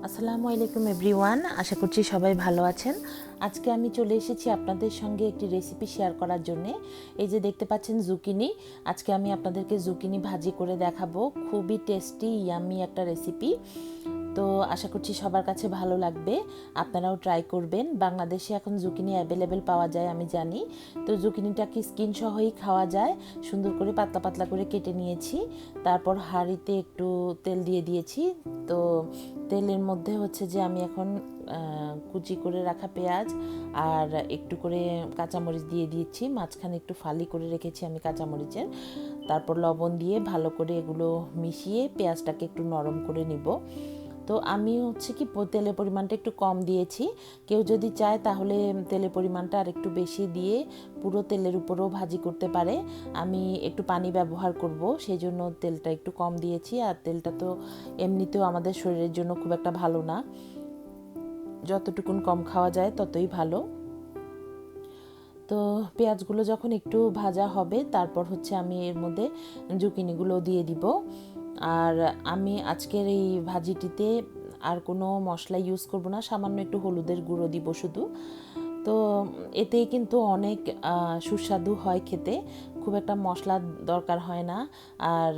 আসসালামু আলাইকুম এভরিওয়ান, আশা করছি সবাই ভালো আছেন। আজকে আমি চলে এসেছি আপনাদের সঙ্গে একটি রেসিপি শেয়ার করার জন্যে। এই যে দেখতে পাচ্ছেন জুকিনি, আজকে আমি আপনাদেরকে জুকিনি ভাজি করে দেখাবো। খুবই টেস্টি ইয়াম্মি একটা রেসিপি। তো আশা করছি সবার কাছে ভালো লাগবে, আপনারাও ট্রাই করবেন। বাংলাদেশে এখন জুকিনি অ্যাভেলেবেল পাওয়া যায় আমি জানি। তো জুকিনিটাকে স্কিন সহই খাওয়া যায়। সুন্দর করে পাতলা পাতলা করে কেটে নিয়েছি, তারপর হাঁড়িতে একটু তেল দিয়ে দিয়েছি। তো তেলের মধ্যে হচ্ছে যে আমি এখন কুচি করে রাখা পেঁয়াজ আর একটু করে কাঁচামরিচ দিয়ে দিয়েছি, মাঝখানে একটু ফালি করে রেখেছি আমি কাঁচামরিচের। তারপর লবণ দিয়ে ভালো করে এগুলো মিশিয়ে পেঁয়াজটাকে একটু নরম করে নিব। তো আমি হচ্ছে কি তেলের পরিমাণটা একটু কম দিয়েছি। কেউ যদি চায় তাহলে তেলের পরিমাণটা আর একটু বেশি দিয়ে পুরো তেলের উপরেও ভাজি করতে পারে। আমি একটু পানি ব্যবহার করব, সেই জন্য তেলটা একটু কম দিয়েছি। আর তেলটা তো এমনিতেও আমাদের শরীরের জন্য খুব একটা ভালো না, যতটুকুন কম খাওয়া যায় ততই ভালো। তো পেঁয়াজগুলো যখন একটু ভাজা হবে তারপর হচ্ছে আমি এর মধ্যে জুকিনিগুলো দিয়ে দিব। আর আমি আজকের এই ভাজিটিতে আর কোনো মশলা ইউজ করব না, সামান্য একটু হলুদের গুঁড়ো দিব শুধু। তো এতেই কিন্তু অনেক সুস্বাদু হয় খেতে, খুব একটা মশলা দরকার হয় না। আর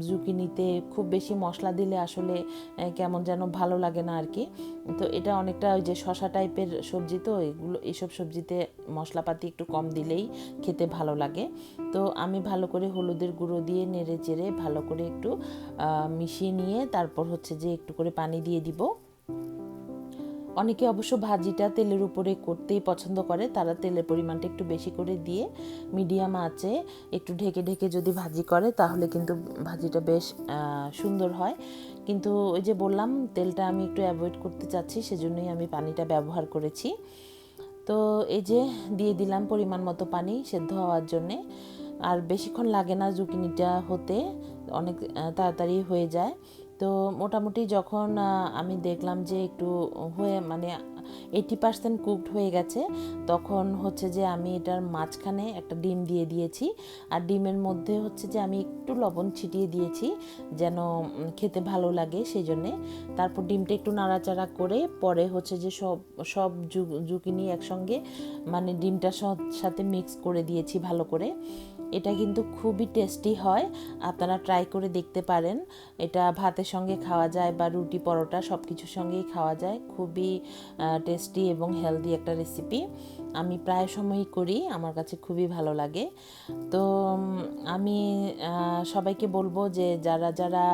জুকিনিতে খুব বেশি মশলা দিলে আসলে কেমন যেন ভালো লাগে না আর কি। তো এটা অনেকটা ওই যে শশা টাইপের সবজি, তো এইসব সবজিতে মশলাপাতি একটু কম দিলেই খেতে ভালো লাগে। তো আমি ভালো করে হলুদের গুঁড়ো দিয়ে নেড়ে চেড়ে ভালো করে একটু মিশিয়ে নিয়ে তারপর হচ্ছে যে একটু করে পানি দিয়ে দিব। অনেকে অবশ্য ভাজিটা তেলের উপরে করতেই পছন্দ করে, তারা তেলের পরিমাণটা একটু বেশি করে দিয়ে মিডিয়াম আঁচে একটু ঢেকে ঢেকে যদি ভাজি করে তাহলে কিন্তু ভাজিটা বেশ সুন্দর হয়। কিন্তু ওই যে বললাম, তেলটা আমি একটু অ্যাভয়েড করতে চাচ্ছি, সেজন্যই আমি পানিটা ব্যবহার করেছি। তো এই যে দিয়ে দিলাম পরিমাণ মতো পানি সেদ্ধ হওয়ার জন্যে। আর বেশিক্ষণ লাগে না জুকিনিটা হতে, অনেক তাড়াতাড়ি হয়ে যায়। তো মোটামুটি যখন আমি দেখলাম যে একটু হয়ে মানে 80% কুকড হয়ে গেছে, তখন হচ্ছে যে আমি এটার মাঝখানে একটা ডিম দিয়ে দিয়েছি। আর ডিমের মধ্যে হচ্ছে যে আমি একটু লবণ ছিটিয়ে দিয়েছি যেন খেতে ভালো লাগে সেই জন্যে। তারপর ডিমটা একটু নাড়াচাড়া করে পরে হচ্ছে যে সব সব জুকিনি একসঙ্গে মানে ডিমটার সাথে মিক্স করে দিয়েছি ভালো করে। এটা কিন্তু খুবই টেস্টি হয়, আপনারা ট্রাই করে দেখতে পারেন। এটা ভাতের সঙ্গে খাওয়া যায় বা রুটি পরোটা সব কিছুর সঙ্গেই খাওয়া যায়। খুবই টেস্টি এবং হেলদি একটা রেসিপি, আমি প্রায় সময়ই করি, আমার কাছে খুবই ভালো লাগে। তো আমি সবাইকে বলবো যে যারা যারা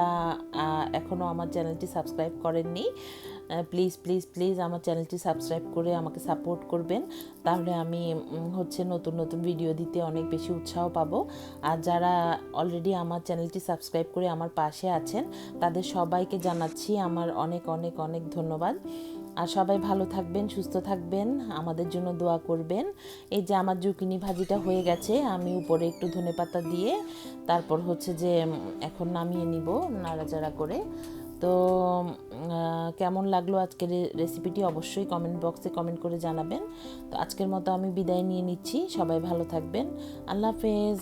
এখনও আমার চ্যানেলটি সাবস্ক্রাইব করেননি, প্লিজ প্লিজ প্লিজ আমার চ্যানেলটি সাবস্ক্রাইব করে আমাকে সাপোর্ট করবেন, তাহলে আমি হচ্ছে নতুন নতুন ভিডিও দিতে অনেক বেশি উৎসাহ পাবো। আর যারা অলরেডি আমার চ্যানেলটি সাবস্ক্রাইব করে আমার পাশে আছেন তাদের সবাইকে জানাচ্ছি আমার অনেক অনেক অনেক ধন্যবাদ। আর সবাই ভালো থাকবেন, সুস্থ থাকবেন, আমাদের জন্য দোয়া করবেন। এই যে আমার জুকিনি ভাজিটা হয়ে গেছে, আমি উপরে একটু ধনেপাতা দিয়ে তারপর হচ্ছে যে এখন নামিয়ে নিব নাড়াচাড়া করে। তো কেমন লাগলো আজকের রেসিপিটি অবশ্যই কমেন্ট বক্সে কমেন্ট করে জানাবেন। তো আজকের মতো আমি বিদায় নিয়ে নিচ্ছি, সবাই ভালো থাকবেন, আল্লাহ হাফেজ।